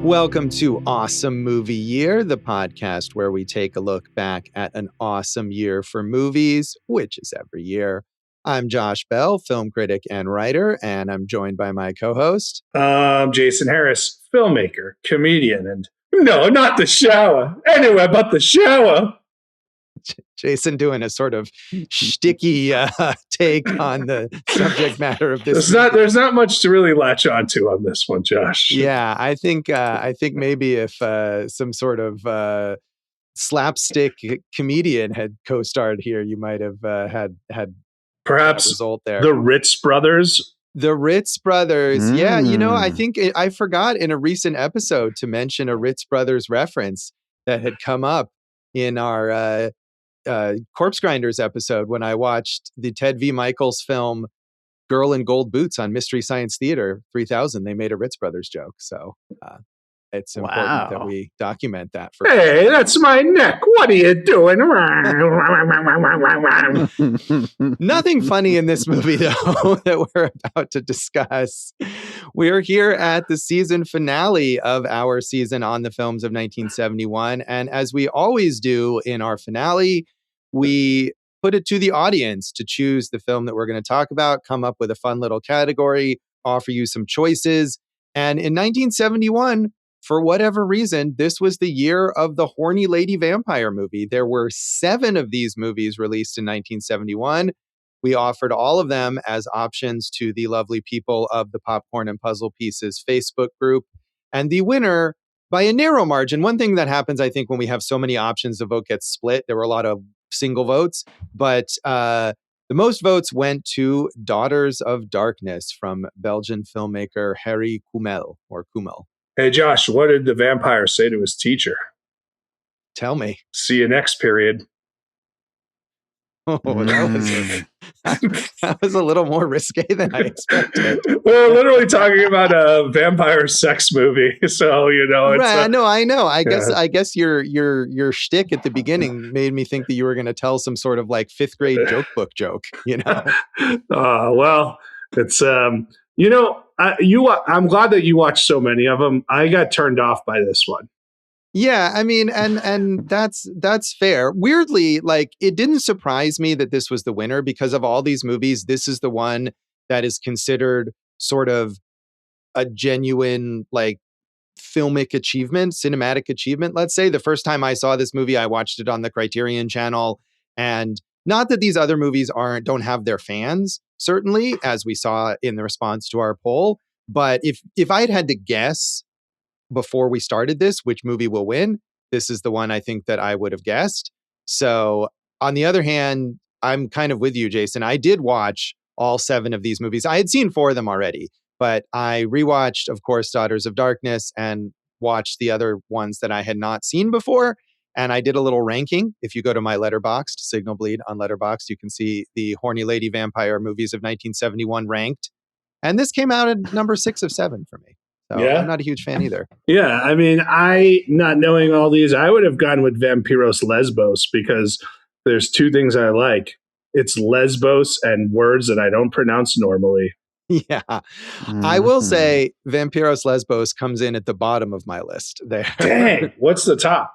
Welcome to Awesome Movie Year, the podcast where we take a look back at an awesome year for movies, which is every year. I'm Josh Bell, film critic and writer, and I'm joined by my co-host. Jason Harris, filmmaker, comedian, and no, not the shower. Anywhere but the shower. Jason doing a sort of sticky take on the subject matter of this. There's not much to really latch onto on this one, Josh. Yeah, I think maybe if some sort of slapstick comedian had co-starred here, you might have had perhaps result there. The Ritz Brothers. The Ritz Brothers. Yeah, I think I forgot in a recent episode to mention a Ritz Brothers reference that had come up in our Corpse Grinders episode when I watched the Ted V. Michaels film Girl in Gold Boots on Mystery Science Theater 3000. They made a Ritz Brothers joke. So it's important that we document that. Hey, that's my neck. What are you doing? Nothing funny in this movie, though, that we're about to discuss. We're here at the season finale of our season on the films of 1971. And as we always do in our finale, we put it to the audience to choose the film that we're going to talk about, come up with a fun little category, offer you some choices. And in 1971, for whatever reason, this was the year of the horny lady vampire movie. There were 7 of these movies released in 1971. We offered all of them as options to the lovely people of the Popcorn and Puzzle Pieces Facebook group. And the winner, by a narrow margin, one thing that happens, I think, when we have so many options, the vote gets split. There were a lot of single votes, but the most votes went to Daughters of Darkness from Belgian filmmaker Harry Kümel, or Kümel. Hey, Josh, what did the vampire say to his teacher? Tell me. See you next period. Oh, that was a little more risque than I expected. We're literally talking about a vampire sex movie, so it's right. I know. I guess your shtick at the beginning made me think that you were going to tell some sort of like 5th grade joke book joke. Well, it's I'm glad that you watched so many of them. I got turned off by this one. Yeah, I mean, and that's fair. Weirdly, like, it didn't surprise me that this was the winner because of all these movies. This is the one that is considered sort of a genuine, like, filmic achievement, cinematic achievement. Let's say the first time I saw this movie, I watched it on the Criterion Channel, and not that these other movies don't have their fans, certainly, as we saw in the response to our poll. But if I had to guess before we started this, which movie will win, this is the one I think that I would have guessed. So on the other hand, I'm kind of with you, Jason. I did watch all 7 of these movies. I had seen 4 of them already, but I rewatched, of course, Daughters of Darkness and watched the other ones that I had not seen before. And I did a little ranking. If you go to my Letterboxd, Signal Bleed on Letterboxd, you can see the horny lady vampire movies of 1971 ranked. And this came out at number 6 of 7 for me. So yeah. I'm not a huge fan either. Yeah, I mean, not knowing all these, I would have gone with Vampiros Lesbos because there's 2 things I like. It's Lesbos and words that I don't pronounce normally. Yeah. I will say Vampiros Lesbos comes in at the bottom of my list there. Dang, what's the top?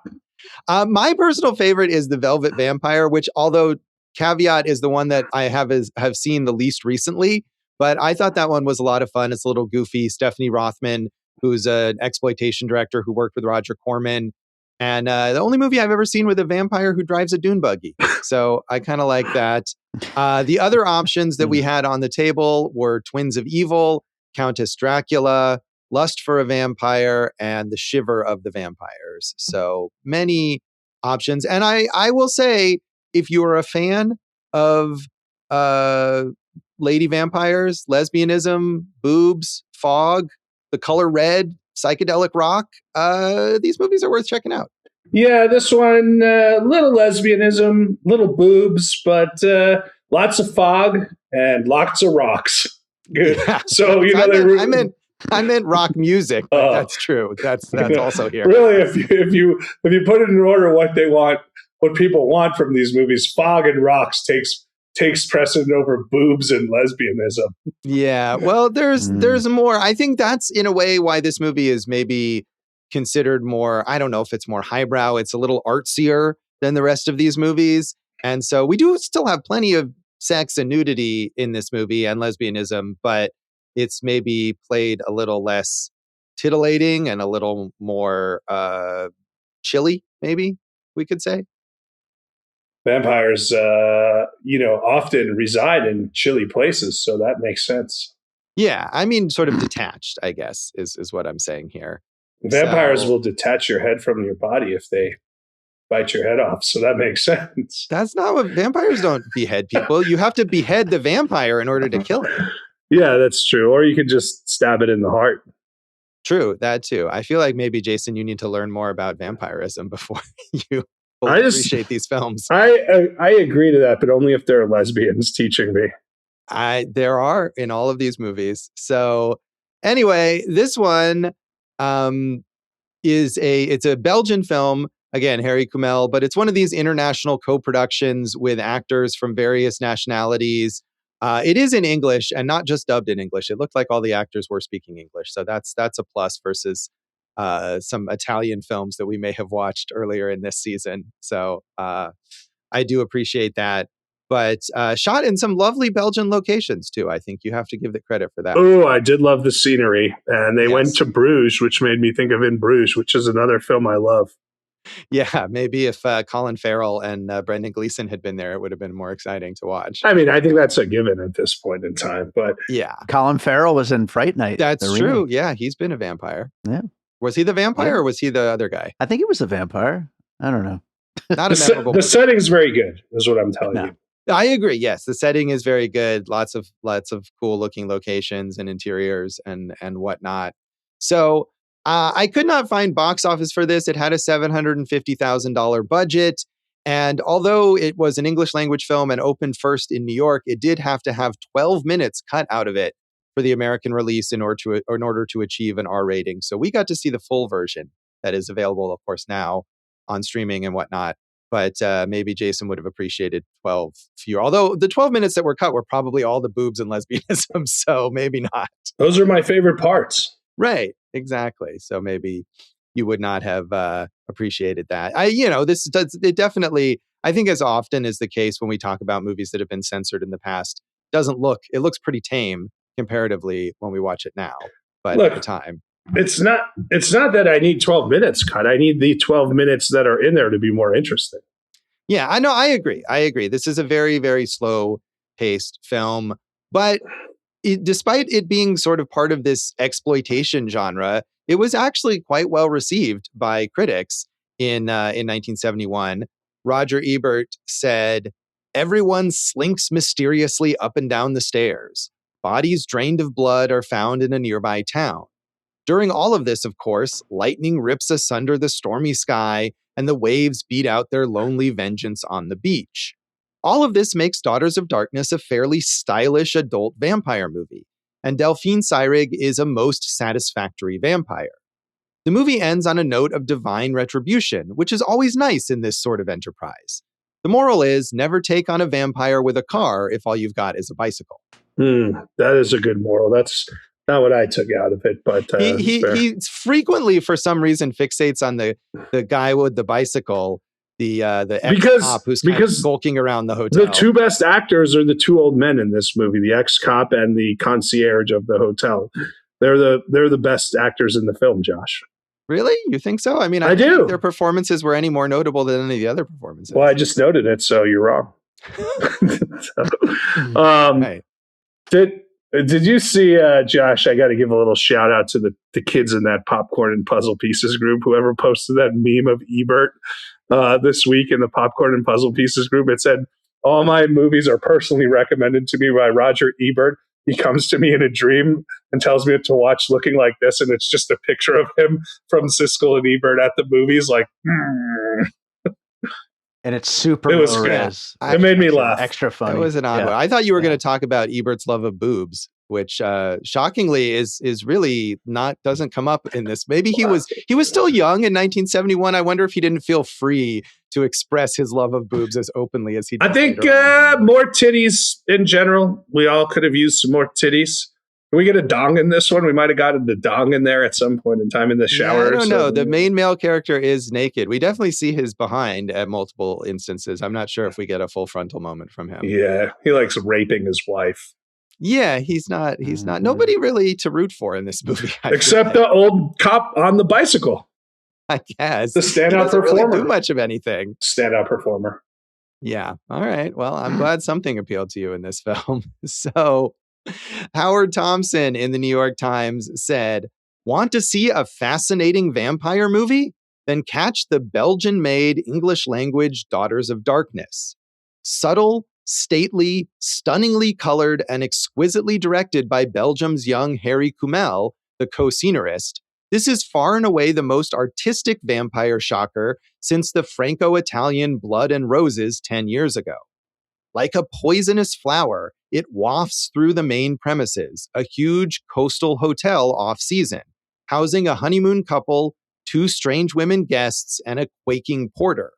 My personal favorite is The Velvet Vampire, which, although caveat, is the one that I have seen the least recently. But I thought that one was a lot of fun. It's a little goofy. Stephanie Rothman, who's an exploitation director who worked with Roger Corman. And the only movie I've ever seen with a vampire who drives a dune buggy. So I kind of like that. The other options that we had on the table were Twins of Evil, Countess Dracula, Lust for a Vampire, and The Shiver of the Vampires. So many options. And I will say, if you are a fan of lady vampires, lesbianism, boobs, fog, The Color Red, psychedelic rock, these movies are worth checking out. Yeah, this one, little lesbianism, little boobs, but lots of fog and lots of rocks. Yeah. So, I meant rock music, but that's true. That's also here. Really, if you put it in order what people want from these movies, fog and rocks takes precedent over boobs and lesbianism. Yeah, well, there's more. I think that's in a way why this movie is maybe considered more, I don't know if it's more highbrow, it's a little artsier than the rest of these movies. And so we do still have plenty of sex and nudity in this movie and lesbianism, but it's maybe played a little less titillating and a little more chilly, maybe we could say. Vampires, often reside in chilly places, so that makes sense. Yeah, I mean, sort of detached, I guess, is what I'm saying here. Vampires will detach your head from your body if they bite your head off, so that makes sense. That's not what vampires don't behead people. You have to behead the vampire in order to kill it. Yeah, that's true. Or you could just stab it in the heart. True, that too. I feel like maybe, Jason, you need to learn more about vampirism before you appreciate these films. I agree to that, but only if there are lesbians teaching me. There are in all of these movies. So anyway, this one it's a Belgian film. Again, Harry Kümel, but it's one of these international co-productions with actors from various nationalities. It is in English and not just dubbed in English. It looked like all the actors were speaking English. So that's a plus versus some Italian films that we may have watched earlier in this season. So I do appreciate that. But shot in some lovely Belgian locations too. I think you have to give the credit for that. Oh, I did love the scenery. And they went to Bruges, which made me think of In Bruges, which is another film I love. Yeah, maybe if Colin Farrell and Brendan Gleeson had been there, it would have been more exciting to watch. I mean, I think that's a given at this point in time. But yeah, Colin Farrell was in Fright Night. That's true. Yeah, he's been a vampire. Yeah. Was he the vampire or was he the other guy? I think he was a vampire. I don't know. Not a memorable. The setting's very good, is what I'm telling you. I agree. Yes, the setting is very good. Lots of cool looking locations and interiors and whatnot. So I could not find box office for this. It had a $750,000 budget. And although it was an English language film and opened first in New York, it did have to have 12 minutes cut out of it for the American release in order to achieve an R rating. So we got to see the full version that is available, of course, now on streaming and whatnot. But maybe Jason would have appreciated 12 fewer. Although the 12 minutes that were cut were probably all the boobs and lesbianism. So maybe not. Those are my favorite parts. Right. Exactly. So maybe you would not have appreciated that. It definitely, I think as often is the case when we talk about movies that have been censored in the past, it looks pretty tame comparatively when we watch it now. But at the time. It's not that I need 12 minutes cut. I need the 12 minutes that are in there to be more interesting. Yeah, I know. I agree. This is a very, very slow paced film, but despite it being sort of part of this exploitation genre, it was actually quite well received by critics in 1971. Roger Ebert said, "Everyone slinks mysteriously up and down the stairs. Bodies drained of blood are found in a nearby town. During all of this, of course, lightning rips asunder the stormy sky and the waves beat out their lonely vengeance on the beach. All of this makes Daughters of Darkness a fairly stylish adult vampire movie, and Delphine Seyrig is a most satisfactory vampire. The movie ends on a note of divine retribution, which is always nice in this sort of enterprise. The moral is never take on a vampire with a car if all you've got is a bicycle." That is a good moral. That's not what I took out of it, but he frequently, for some reason, fixates on the guy with the bicycle, the ex-cop who's kind of skulking around the hotel. The two best actors are the two old men in this movie, the ex-cop and the concierge of the hotel. They're the best actors in the film, Josh. Really? You think so? I mean, I do. Think their performances were any more notable than any of the other performances. Well, I just noted it, so you're wrong. Right. Did you see, Josh, I got to give a little shout out to the kids in that Popcorn and Puzzle Pieces group, whoever posted that meme of Ebert this week in the Popcorn and Puzzle Pieces group. It said, "All my movies are personally recommended to me by Roger Ebert. He comes to me in a dream and tells me what to watch looking like this." And it's just a picture of him from Siskel and Ebert at the movies like, And it's super. It was good. It made me laugh. Extra funny. It was an odd one. I thought you were going to talk about Ebert's love of boobs, which shockingly is really doesn't come up in this. Maybe he was still young in 1971. I wonder if he didn't feel free to express his love of boobs as openly as he did. I think more titties in general. We all could have used some more titties. Can we get a dong in this one? We might have gotten the dong in there at some point in time in the shower. Yeah, I don't know. The main male character is naked. We definitely see his behind at multiple instances. I'm not sure if we get a full frontal moment from him. Yeah, he likes raping his wife. Yeah, he's not nobody really to root for in this movie. Except the old cop on the bicycle. I guess. The standout performer. Really do much of anything. Standout performer. Yeah. All right. Well, I'm glad something appealed to you in this film. So Howard Thompson in the New York Times said, "Want to see a fascinating vampire movie? Then catch the Belgian-made English language Daughters of Darkness. Subtle, stately, stunningly colored, and exquisitely directed by Belgium's young Harry Kümel, the co-scenarist, this is far and away the most artistic vampire shocker since the Franco-Italian Blood and Roses 10 years ago. Like a poisonous flower, it wafts through the main premises, a huge coastal hotel off-season, housing a honeymoon couple, 2 strange women guests, and a quaking porter.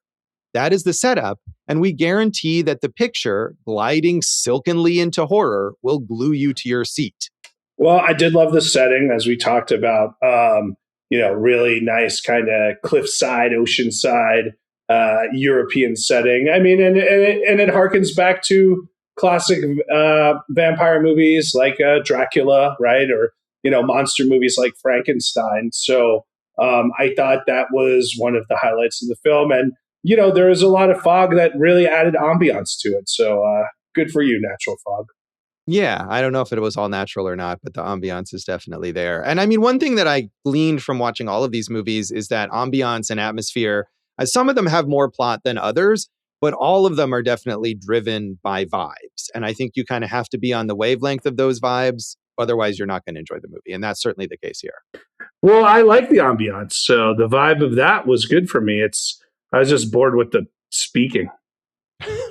That is the setup, and we guarantee that the picture, gliding silkenly into horror, will glue you to your seat." Well, I did love the setting, as we talked about. Really nice kind of cliffside, oceanside, European setting. I mean, and it harkens back to classic vampire movies like Dracula, right? Or, monster movies like Frankenstein. So I thought that was one of the highlights of the film. And, there was a lot of fog that really added ambiance to it. So good for you, natural fog. Yeah, I don't know if it was all natural or not, but the ambiance is definitely there. And I mean, one thing that I gleaned from watching all of these movies is that ambiance and atmosphere, some of them have more plot than others, but all of them are definitely driven by vibes. And I think you kind of have to be on the wavelength of those vibes. Otherwise, you're not going to enjoy the movie. And that's certainly the case here. Well, I like the ambiance. So the vibe of that was good for me. I was just bored with the speaking.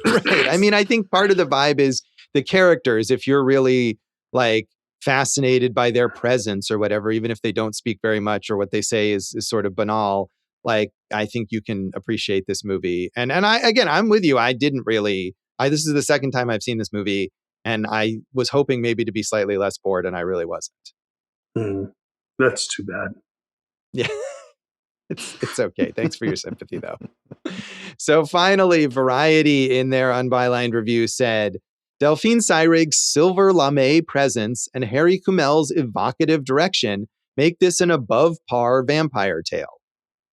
Right. I mean, I think part of the vibe is the characters. If you're really like fascinated by their presence or whatever, even if they don't speak very much or what they say is sort of banal, like I think you can appreciate this movie. And I'm with you. I didn't really. This is the second time I've seen this movie, and I was hoping maybe to be slightly less bored, and I really wasn't. That's too bad. Yeah. It's okay. Thanks for your sympathy, though. So finally, Variety in their unbylined review said, "Delphine Seyrig's silver lame presence and Harry Kümel's evocative direction make this an above-par vampire tale.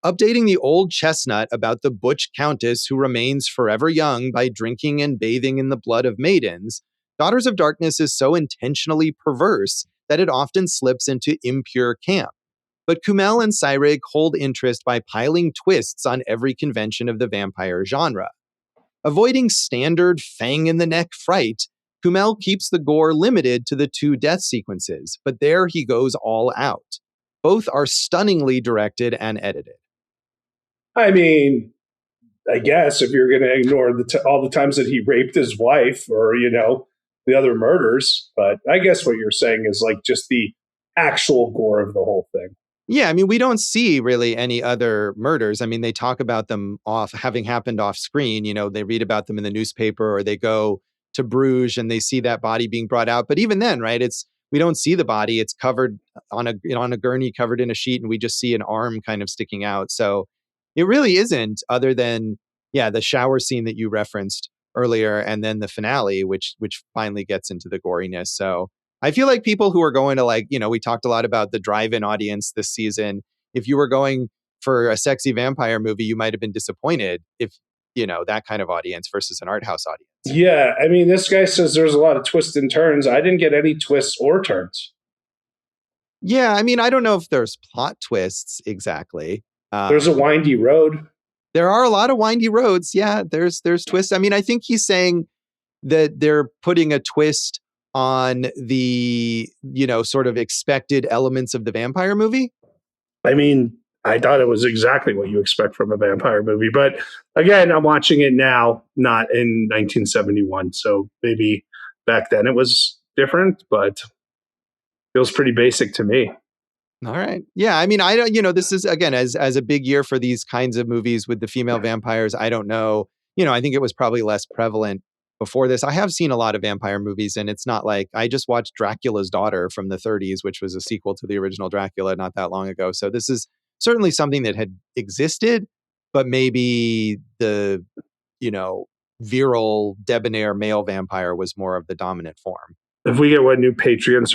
Updating the old chestnut about the butch countess who remains forever young by drinking and bathing in the blood of maidens, Daughters of Darkness is so intentionally perverse that it often slips into impure camp. But Kümel and Seyrig hold interest by piling twists on every convention of the vampire genre. Avoiding standard fang-in-the-neck fright, Kümel keeps the gore limited to the 2 death sequences, but there he goes all out. Both are stunningly directed and edited." I mean, I guess if you're going to ignore all the times that he raped his wife or, the other murders. But I guess what you're saying is like just the actual gore of the whole thing. Yeah, I mean, we don't see really any other murders. I mean, they talk about them having happened off screen. They read about them in the newspaper or they go to Bruges and they see that body being brought out. But even then, right, we don't see the body. It's covered on a gurney, covered in a sheet, and we just see an arm kind of sticking out. So it really isn't, other than, the shower scene that you referenced earlier and then the finale, which finally gets into the goriness. So I feel like people who are going to we talked a lot about the drive-in audience this season. If you were going for a sexy vampire movie, you might have been disappointed if, that kind of audience versus an art house audience. Yeah. I mean, this guy says there's a lot of twists and turns. I didn't get any twists or turns. Yeah. I mean, I don't know if there's plot twists exactly. There's a windy road. There are a lot of windy roads. Yeah. There's twists. I mean, I think he's saying that they're putting a twist on the, sort of expected elements of the vampire movie. I mean, I thought it was exactly what you expect from a vampire movie. But again, I'm watching it now, not in 1971. So maybe back then it was different, but feels pretty basic to me. All right. Yeah. I mean, I don't, this is, again, as a big year for these kinds of movies with the female vampires. I don't know. I think it was probably less prevalent before this. I have seen a lot of vampire movies, and it's not like I just watched Dracula's Daughter from the 30s, which was a sequel to the original Dracula not that long ago. So this is certainly something that had existed, but maybe the, virile, debonair male vampire was more of the dominant form. If we get one new Patreon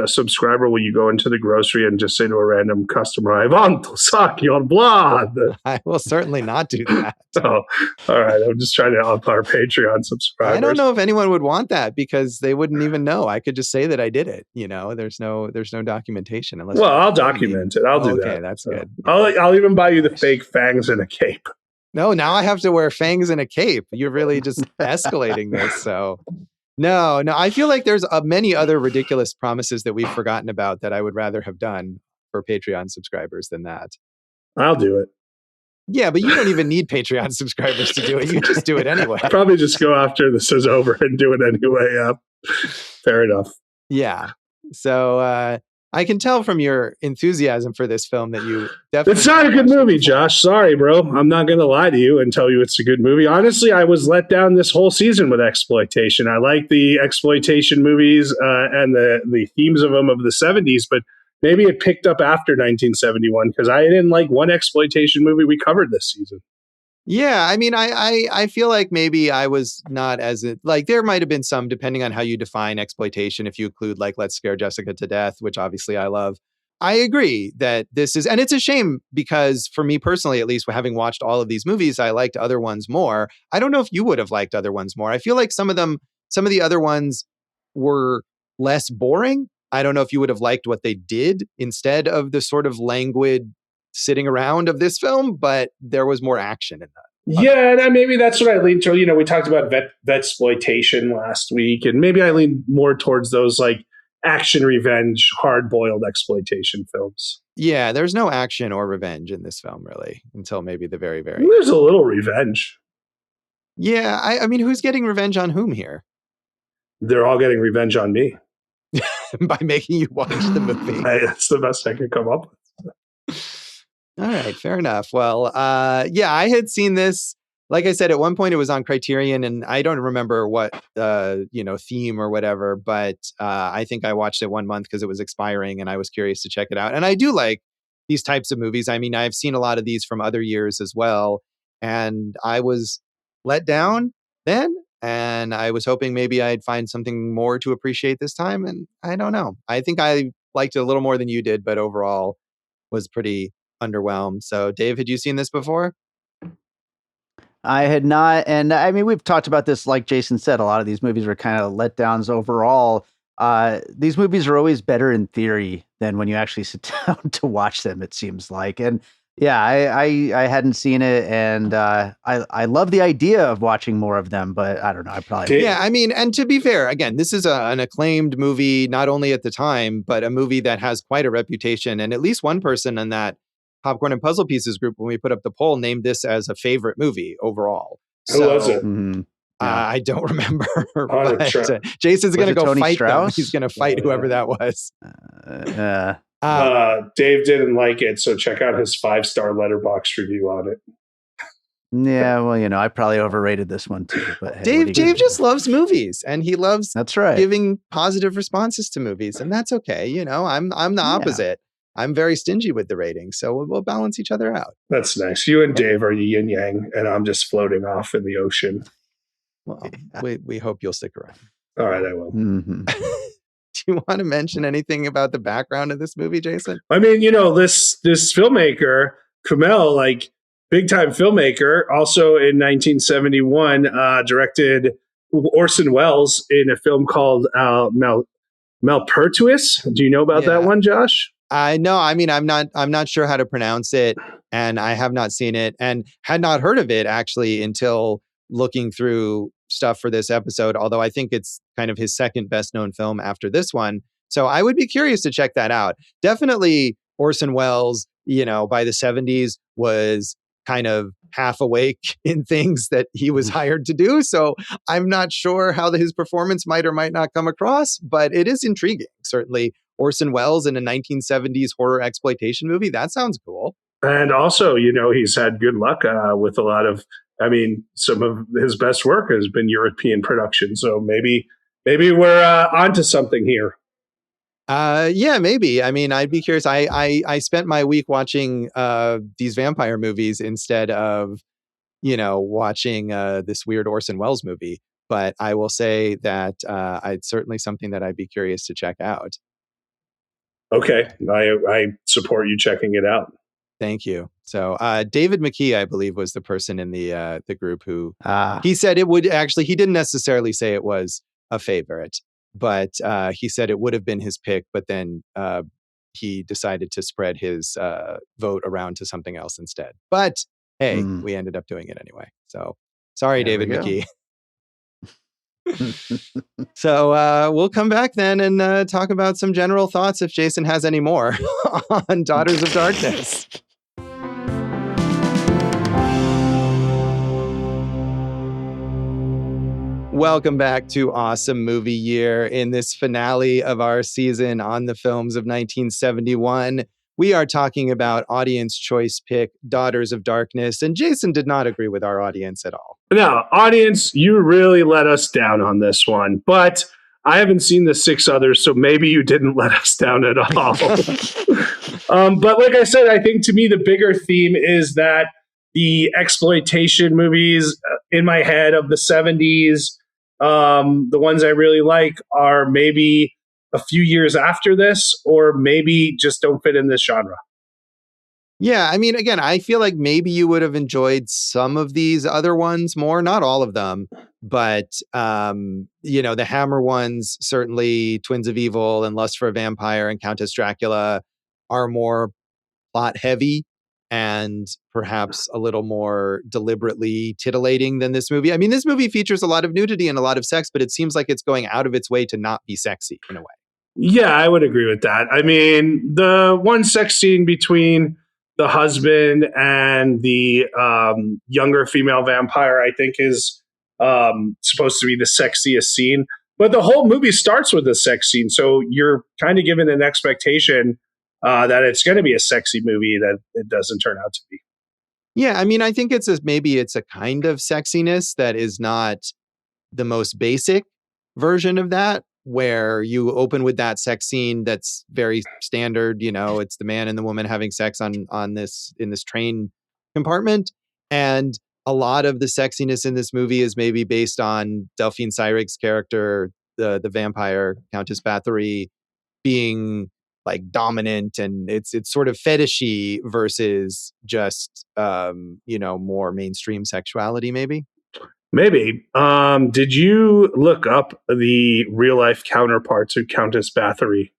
subscriber, will you go into the grocery and just say to a random customer, "I want to suck your blood"? I will certainly not do that. Oh, all right. I'm just trying to up our Patreon subscribers. I don't know if anyone would want that because they wouldn't even know. I could just say that I did it. There's no documentation unless. Well, I'll document it. I'll do that. Okay, that's good. I'll even buy you the fake fangs and a cape. No, now I have to wear fangs and a cape. You're really just escalating this. So. No, I feel like there's many other ridiculous promises that we've forgotten about that I would rather have done for Patreon subscribers than that. I'll do it. Yeah, but you don't even need Patreon subscribers to do it. You just do it anyway. I'll probably just go after this is over and do it anyway. Fair enough. Yeah. So I can tell from your enthusiasm for this film that you definitely... It's not a good movie, Josh. Sorry, bro. I'm not going to lie to you and tell you it's a good movie. Honestly, I was let down this whole season with exploitation. I like the exploitation movies and the themes of them of the 70s, but maybe it picked up after 1971 because I didn't like one exploitation movie we covered this season. Yeah, I mean, I feel like maybe I was not as like there might have been some, depending on how you define exploitation. If you include like Let's Scare Jessica to Death, which obviously I love. I agree that this is, and it's a shame because for me personally, at least having watched all of these movies, I liked other ones more. I don't know if you would have liked other ones more. I feel like some of the other ones were less boring. I don't know if you would have liked what they did instead of the sort of languid sitting around of this film, but there was more action in that. Yeah, and maybe that's what I lean to. We talked about vetsploitation last week, and maybe I lean more towards those like action revenge, hard-boiled exploitation films. Yeah, there's no action or revenge in this film, really, until maybe the very, very... There's a little revenge. Yeah, I mean, who's getting revenge on whom here? They're all getting revenge on me. By making you watch the movie. That's the best I could come up with. All right, fair enough. Well, yeah, I had seen this. Like I said, at one point it was on Criterion, and I don't remember what theme or whatever, but I think I watched it 1 month because it was expiring, and I was curious to check it out. And I do like these types of movies. I mean, I've seen a lot of these from other years as well, and I was let down then, and I was hoping maybe I'd find something more to appreciate this time, and I don't know. I think I liked it a little more than you did, but overall was pretty underwhelmed. So, Dave, had you seen this before? I had not. And I mean, we've talked about this, like Jason said, a lot of these movies were kind of letdowns overall. These movies are always better in theory than when you actually sit down to watch them, it seems like. And yeah, I hadn't seen it, and I love the idea of watching more of them, but I don't know. I probably... Yeah, I mean, and to be fair, again, this is an acclaimed movie, not only at the time, but a movie that has quite a reputation. And at least one person in that Popcorn and Puzzle Pieces group, when we put up the poll, named this as a favorite movie overall. Who was it? Mm-hmm. I don't remember. But, Jason's going to go Tony fight Strauss? them. He's going to fight whoever that was. Dave didn't like it, so check out his 5-star Letterboxd review on it. Yeah, well, I probably overrated this one too. But hey, Dave just loves movies, and he loves that's right. giving positive responses to movies, and that's okay. I'm the opposite. I'm very stingy with the ratings, so we'll balance each other out. That's nice. You and Dave are yin yang, and I'm just floating off in the ocean. Well, we hope you'll stick around. All right, I will. Mm-hmm. Do you want to mention anything about the background of this movie, Jason? I mean, this filmmaker, Kümel, like big time filmmaker, also in 1971 directed Orson Welles in a film called Malpertuis. Do you know about that one, Josh? No, I mean, I'm not sure how to pronounce it, and I have not seen it and had not heard of it actually until looking through stuff for this episode, although I think it's kind of his second best known film after this one. So I would be curious to check that out. Definitely Orson Welles, by the 70s was kind of half awake in things that he was hired to do. So I'm not sure how his performance might or might not come across, but it is intriguing. Certainly Orson Welles in a 1970s horror exploitation movie. That sounds cool. And also, he's had good luck with a lot of I mean, some of his best work has been European production. So maybe we're onto something here. Yeah, maybe. I mean, I'd be curious. I spent my week watching these vampire movies instead of, watching this weird Orson Welles movie. But I will say that it's certainly something that I'd be curious to check out. Okay, I support you checking it out. Thank you. So David McKee, I believe, was the person in the group who he said it would actually. He didn't necessarily say it was a favorite, but he said it would have been his pick. But then he decided to spread his vote around to something else instead. But hey, we ended up doing it anyway. So sorry, David McKee. So we'll come back then and talk about some general thoughts if Jason has any more on Daughters of Darkness. Welcome back to Awesome Movie Year. In this finale of our season on the films of 1971, we are talking about audience choice pick Daughters of Darkness, and Jason did not agree with our audience at all. No, audience, you really let us down on this one, but I haven't seen the 6 others, so maybe you didn't let us down at all. But like I said, I think to me the bigger theme is that the exploitation movies in my head of the 70s, the ones I really like are maybe a few years after this, or maybe just don't fit in this genre. Yeah, I mean, again, I feel like maybe you would have enjoyed some of these other ones more, not all of them, but the Hammer ones, certainly Twins of Evil and Lust for a Vampire and Countess Dracula are more plot heavy and perhaps a little more deliberately titillating than this movie. I mean, this movie features a lot of nudity and a lot of sex, but it seems like it's going out of its way to not be sexy in a way. Yeah, I would agree with that. I mean, the one sex scene between the husband and the younger female vampire, I think, is supposed to be the sexiest scene. But the whole movie starts with a sex scene. So you're kind of given an expectation that it's going to be a sexy movie that it doesn't turn out to be. Yeah, I mean, I think maybe it's a kind of sexiness that is not the most basic version of that, where you open with that sex scene that's very standard. It's the man and the woman having sex in this train compartment, and a lot of the sexiness in this movie is maybe based on Delphine Seyrig's character, the vampire Countess Bathory, being like dominant, and it's sort of fetishy versus just more mainstream sexuality, maybe. Maybe. Did you look up the real life counterpart to Countess Bathory?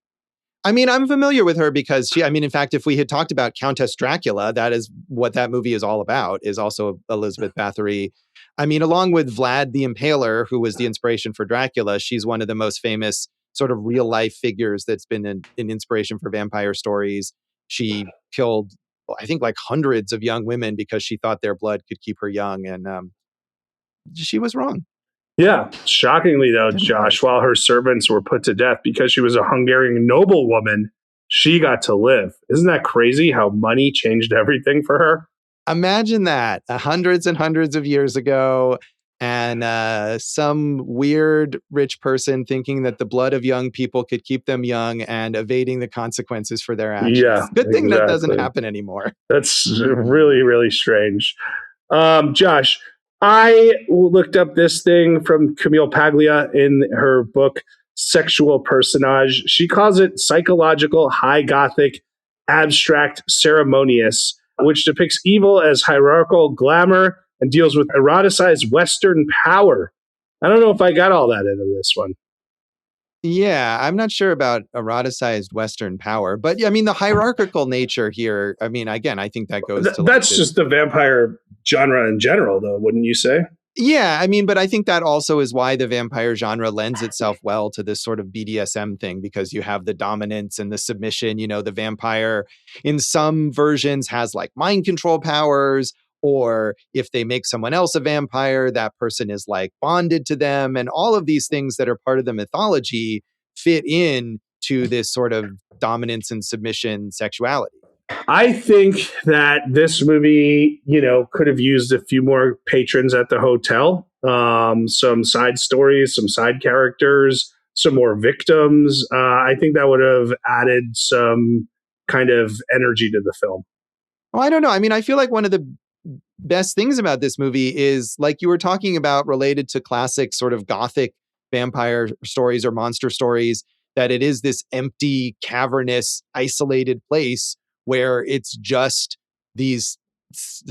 I mean, I'm familiar with her because in fact, if we had talked about Countess Dracula, that is what that movie is all about, is also Elizabeth Bathory. I mean, along with Vlad the Impaler, who was the inspiration for Dracula, she's one of the most famous sort of real life figures that's been an inspiration for vampire stories. She killed, I think, like hundreds of young women because she thought their blood could keep her young. And she was wrong. Yeah. Shockingly, though, Josh, while her servants were put to death because she was a Hungarian noblewoman, she got to live. Isn't that crazy how money changed everything for her? Imagine that hundreds and hundreds of years ago, and some weird rich person thinking that the blood of young people could keep them young and evading the consequences for their actions. Yeah, good thing that doesn't happen anymore. That's really, really strange. Josh, I looked up this thing from Camille Paglia in her book, Sexual Personage. She calls it psychological, high Gothic, abstract, ceremonious, which depicts evil as hierarchical glamour and deals with eroticized Western power. I don't know if I got all that into this one. Yeah, I'm not sure about eroticized Western power, but yeah, I mean, the hierarchical nature here, I mean, again, I think that goes to... That's just the vampire genre in general, though, wouldn't you say? Yeah, I mean, but I think that also is why the vampire genre lends itself well to this sort of BDSM thing, because you have the dominance and the submission. The vampire in some versions has like mind control powers, or if they make someone else a vampire, that person is like bonded to them. And all of these things that are part of the mythology fit in to this sort of dominance and submission sexuality. I think that this movie, could have used a few more patrons at the hotel, some side stories, some side characters, some more victims. I think that would have added some kind of energy to the film. Well, I don't know. I mean, I feel like one of the best things about this movie is, like you were talking about, related to classic sort of gothic vampire stories or monster stories, that it is this empty, cavernous, isolated place where it's just these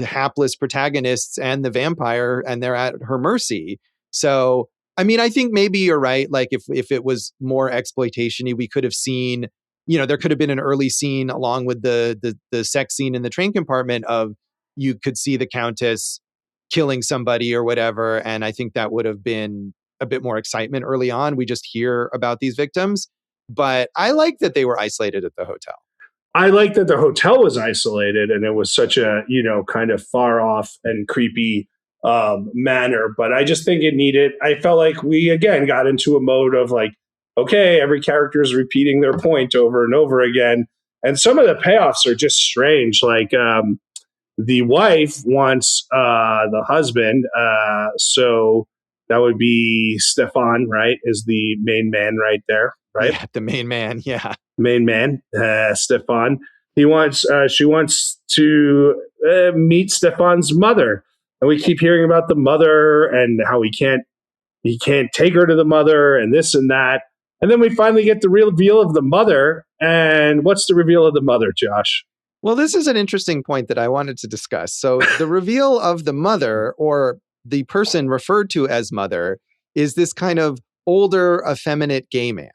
hapless protagonists and the vampire, and they're at her mercy. So, I mean, I think maybe you're right. Like if it was more exploitation-y, we could have seen, there could have been an early scene along with the sex scene in the train compartment of, you could see the Countess killing somebody or whatever. And I think that would have been a bit more excitement early on. We just hear about these victims. But I like that they were isolated at the hotel. I like that the hotel was isolated and it was such a, kind of far off and creepy manner. But I just think I felt like we, again, got into a mode of like, okay, every character is repeating their point over and over again. And some of the payoffs are just strange. Like, the wife wants the husband. So that would be Stefan, right? Is the main man right there, right? Yeah, the main man. Yeah. Main man, Stefan. She wants to meet Stefan's mother. And we keep hearing about the mother and how he can't take her to the mother and this and that. And then we finally get the reveal of the mother. And what's the reveal of the mother, Josh? Well, this is an interesting point that I wanted to discuss. So the reveal of the mother, or the person referred to as mother, is this kind of older, effeminate gay man.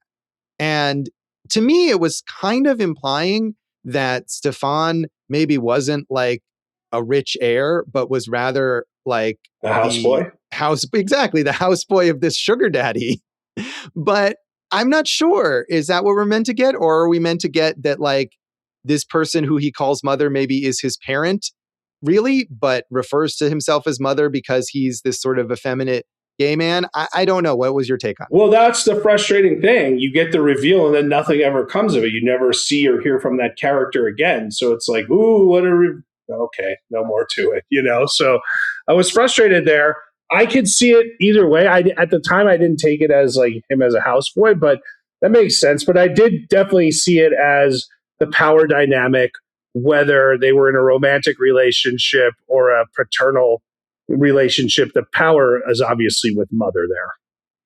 And to me, it was kind of implying that Stefan maybe wasn't like a rich heir, but was rather like a houseboy. Exactly, the houseboy of this sugar daddy. But I'm not sure. Is that what we're meant to get? Or are we meant to get that, like, this person who he calls mother maybe is his parent, really, but refers to himself as mother because he's this sort of effeminate gay man? I don't know. What was your take on it? Well, that's the frustrating thing. You get the reveal and then nothing ever comes of it. You never see or hear from that character again. So it's like, ooh, okay, no more to it, So I was frustrated there. I could see it either way. At the time, I didn't take it as like him as a houseboy, but that makes sense. But I did definitely see it as the power dynamic, whether they were in a romantic relationship or a paternal relationship. The power is obviously with mother there.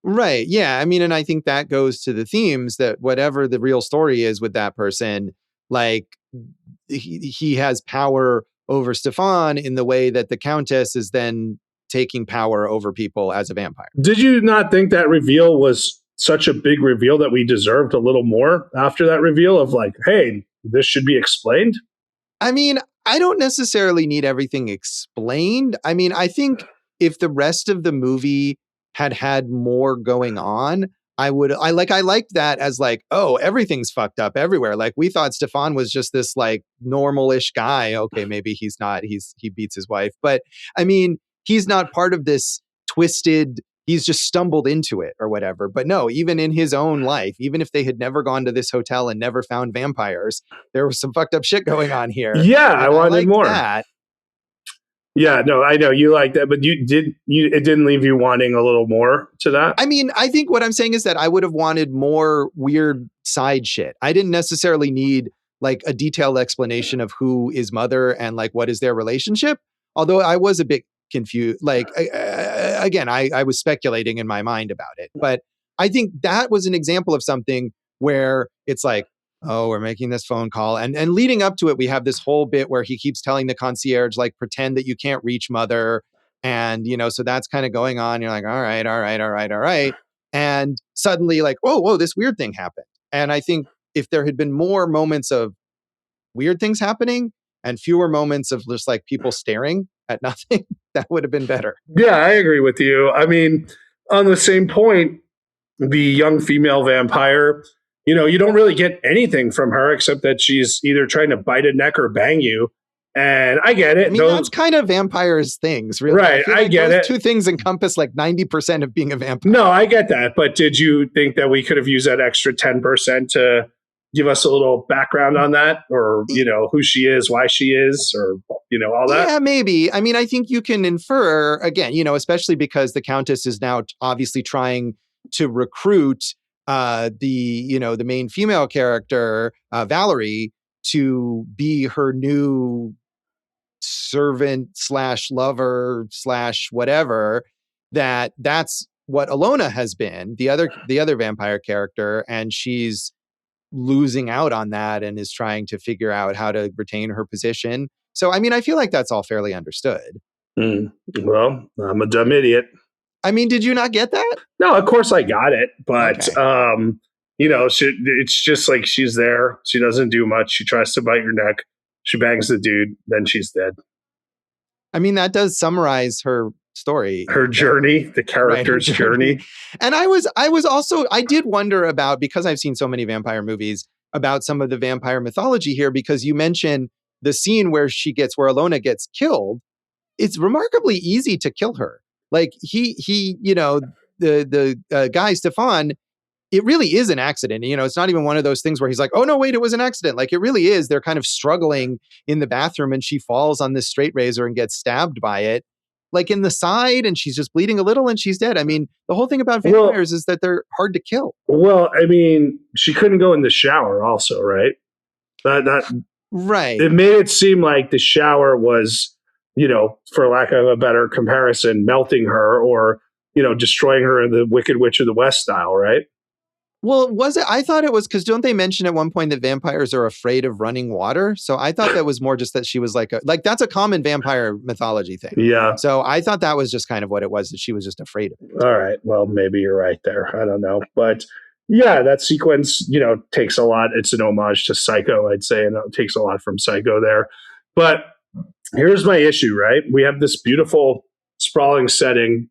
Right. Yeah. I mean, and I think that goes to the themes that whatever the real story is with that person, like he has power over Stefan in the way that the Countess is then taking power over people as a vampire. Did you not think that reveal was such a big reveal that we deserved a little more after that reveal of like, hey, this should be explained? I mean, I don't necessarily need everything explained. I mean, I think if the rest of the movie had more going on, I liked that as like, oh, everything's fucked up everywhere. Like, we thought Stefan was just this like normal-ish guy. Okay, maybe he's not. He beats his wife. But I mean, he's not part of this twisted, he's just stumbled into it or whatever. But no, even in his own life, even if they had never gone to this hotel and never found vampires, there was some fucked up shit going on here. Yeah, I wanted more. That. Yeah, no, I know you like that, but it didn't leave you wanting a little more to that? I mean, I think what I'm saying is that I would have wanted more weird side shit. I didn't necessarily need like a detailed explanation of who is mother and like what is their relationship. Although I was a bit confused. Like, again, I was speculating in my mind about it. But I think that was an example of something where it's like, oh, we're making this phone call. And leading up to it, we have this whole bit where he keeps telling the concierge, like, pretend that you can't reach mother. And, so that's kind of going on. You're like, all right. And suddenly like, whoa, this weird thing happened. And I think if there had been more moments of weird things happening and fewer moments of just like people staring at nothing, that would have been better. Yeah, I agree with you. I mean, on the same point, the young female vampire, you don't really get anything from her except that she's either trying to bite a neck or bang you. And I get it. I mean, that's kind of vampires things, really. Right, I get it. Two things encompass like 90% of being a vampire. No, I get that. But did you think that we could have used that extra 10% to give us a little background on that, or who she is, why she is, or all that? Yeah, maybe. I mean, I think you can infer again, especially because the Countess is now obviously trying to recruit the main female character, Valerie, to be her new servant / lover / whatever. That's what Alona has been, the other vampire character, and she's losing out on that and is trying to figure out how to retain her position. So, I mean, I feel like that's all fairly understood. Well, I'm a dumb idiot. I mean, did you not get that? No, of course I got it, but Okay. it's just like she's there. She doesn't do much. She tries to bite your neck. She bangs the dude, then she's dead. I mean, that does summarize her story. Her journey, the character's journey. And I did wonder about, because I've seen so many vampire movies, about some of the vampire mythology here, because you mentioned the scene where Alona gets killed. It's remarkably easy to kill her. Like the guy, Stefan, it really is an accident. It's not even one of those things where he's like, oh no, wait, it was an accident. Like, it really is. They're kind of struggling in the bathroom and she falls on this straight razor and gets stabbed by it, like in the side, and she's just bleeding a little and she's dead. I mean, the whole thing about vampires is that they're hard to kill. Well, I mean, she couldn't go in the shower also, right? Right. It made it seem like the shower was, for lack of a better comparison, melting her or, destroying her in the Wicked Witch of the West style, right? Well, was it? I thought it was because don't they mention at one point that vampires are afraid of running water? So I thought that was more just that she was like that's a common vampire mythology thing. Yeah. So I thought that was just kind of what it was, that she was just afraid of it. All right. Well, maybe you're right there. I don't know. But yeah, that sequence, takes a lot. It's an homage to Psycho, I'd say, and it takes a lot from Psycho there. But here's my issue, right? We have this beautiful sprawling setting,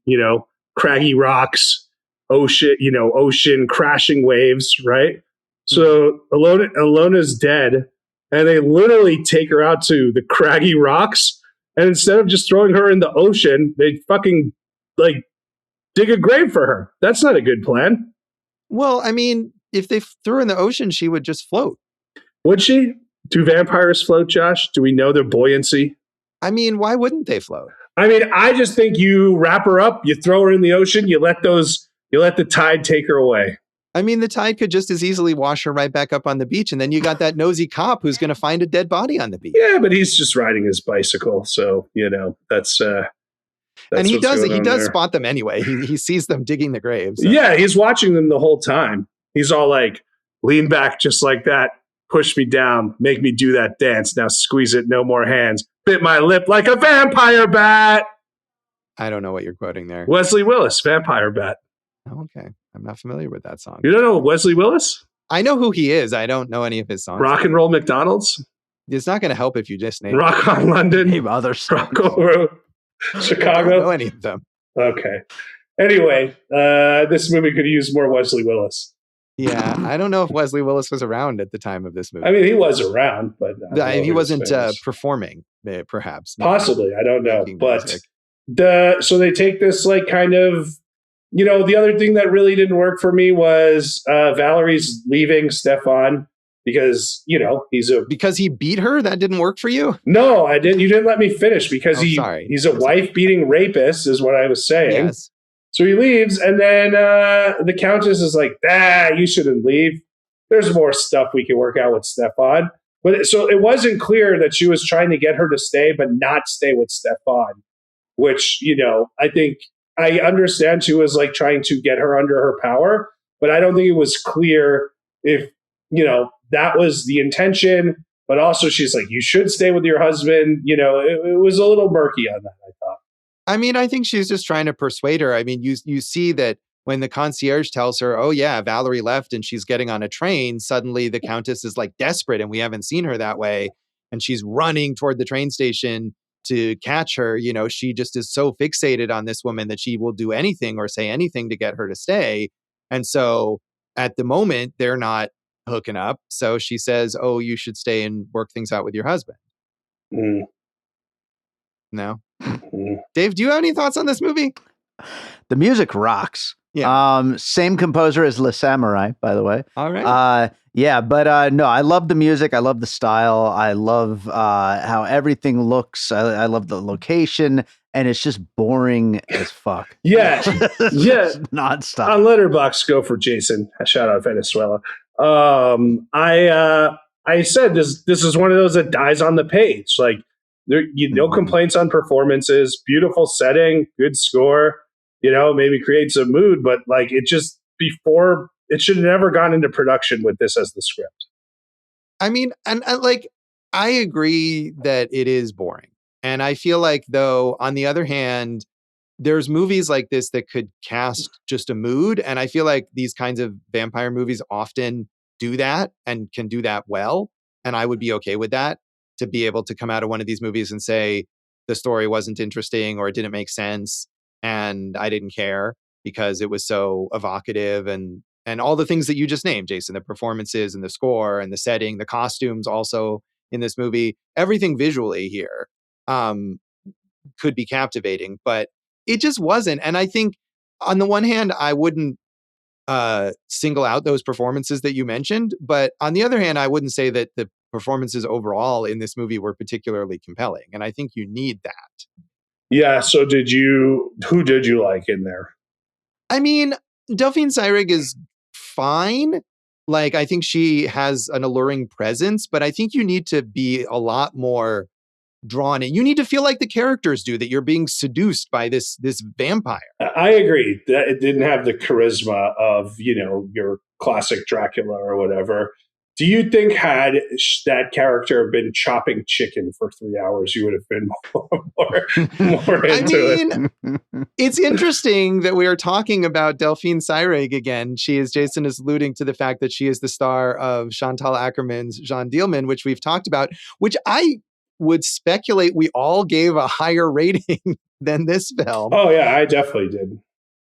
craggy rocks, ocean crashing waves, right? So Alona's dead, and they literally take her out to the craggy rocks, and instead of just throwing her in the ocean, they fucking dig a grave for her. That's not a good plan. Well, I mean, if they threw her in the ocean, she would just float. Would she? Do vampires float, Josh? Do we know their buoyancy? I mean, why wouldn't they float? I mean, I just think you wrap her up, you throw her in the ocean, you let the tide take her away. I mean, the tide could just as easily wash her right back up on the beach, and then you got that nosy cop who's going to find a dead body on the beach. Yeah, but he's just riding his bicycle, so that's and he does spot them anyway. He sees them digging the graves. So. Yeah, he's watching them the whole time. He's all like, lean back just like that, push me down, make me do that dance. Now squeeze it, no more hands. Bit my lip like a vampire bat. I don't know what you're quoting there. Wesley Willis, Vampire Bat. Oh, okay. I'm not familiar with that song. You don't know Wesley Willis? I know who he is. I don't know any of his songs. Rock and Roll McDonald's? It's not going to help if you just name Rock on London. Name other songs. Rock on Chicago. I don't know any of them. Okay. Anyway, this movie could use more Wesley Willis. Yeah, I don't know if Wesley Willis was around at the time of this movie. I mean, he was around, but he wasn't performing, perhaps. Possibly, I don't know. But so they take this kind of, the other thing that really didn't work for me was Valerie's leaving Stefan because because he beat her. That didn't work for you? No, I didn't. You didn't let me finish because he's a wife beating rapist, is what I was saying. Yes. So he leaves, and then the Countess is like, you shouldn't leave. There's more stuff we can work out with Stefan. But so it wasn't clear that she was trying to get her to stay, but not stay with Stefan, which, I think I understand she was trying to get her under her power, but I don't think it was clear if, that was the intention. But also she's like, you should stay with your husband. It was a little murky on that, I thought. I mean, I think she's just trying to persuade her. I mean, you see that when the concierge tells her, oh yeah, Valerie left and she's getting on a train, suddenly the Countess is desperate, and we haven't seen her that way. And she's running toward the train station to catch her. She just is so fixated on this woman that she will do anything or say anything to get her to stay. And so at the moment, they're not hooking up. So she says, oh, you should stay and work things out with your husband. Mm. No. Dave, do you have any thoughts on this movie? The music rocks. Yeah. Same composer as Le Samurai, by the way. All right. Yeah, but no, I love the music. I love the style. I love how everything looks. I love the location, and it's just boring as fuck. Yeah, yeah. Nonstop. On Letterboxd, go for Jason. Shout out Venezuela. I said this is one of those that dies on the page. Like no complaints on performances, beautiful setting, good score. Maybe creates a mood, but like it should have never gone into production with this as the script. I mean, and like I agree that it is boring, and I feel like though on the other hand, there's movies like this that could cast just a mood. And I feel like these kinds of vampire movies often do that and can do that well. And I would be okay with that, to be able to come out of one of these movies and say the story wasn't interesting or it didn't make sense. And I didn't care because it was so evocative and all the things that you just named, Jason, the performances and the score and the setting, the costumes also in this movie, everything visually here could be captivating, but it just wasn't. And I think on the one hand, I wouldn't single out those performances that you mentioned, but on the other hand, I wouldn't say that the performances overall in this movie were particularly compelling. And I think you need that. Yeah. So who did you like in there? I mean, Delphine Seyrig is fine. Like, I think she has an alluring presence, but I think you need to be a lot more drawn in. You need to feel like the characters do, that you're being seduced by this vampire. I agree that it didn't have the charisma of your classic Dracula or whatever. Do you think had that character been chopping chicken for 3 hours, you would have been more into it? It's interesting that we are talking about Delphine Seyrig again. Jason is alluding to the fact that she is the star of Chantal Akerman's Jeanne Dielman, which we've talked about, which I would speculate we all gave a higher rating than this film. Oh yeah, I definitely did.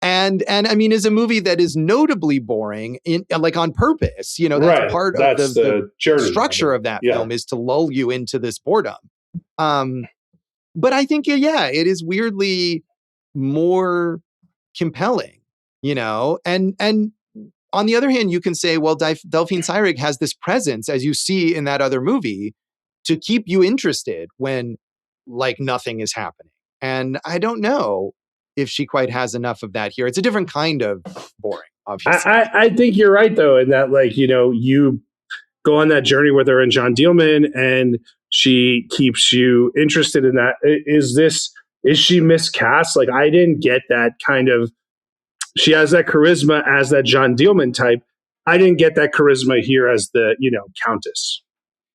And I mean, is a movie that is notably boring on purpose. That's right. Part That's of the structure of that yeah. film is to lull you into this boredom. But I think, it is weirdly more compelling, and on the other hand, you can say, well, Delphine Seyrig has this presence, as you see in that other movie, to keep you interested when like nothing is happening. And I don't know if she quite has enough of that here. It's a different kind of boring, obviously. I think you're right, though, in that, like, you go on that journey with her and Jeanne Dielman, and she keeps you interested in that. Is she miscast? Like, I didn't get that kind of, she has that charisma as that Jeanne Dielman type. I didn't get that charisma here as the, Countess.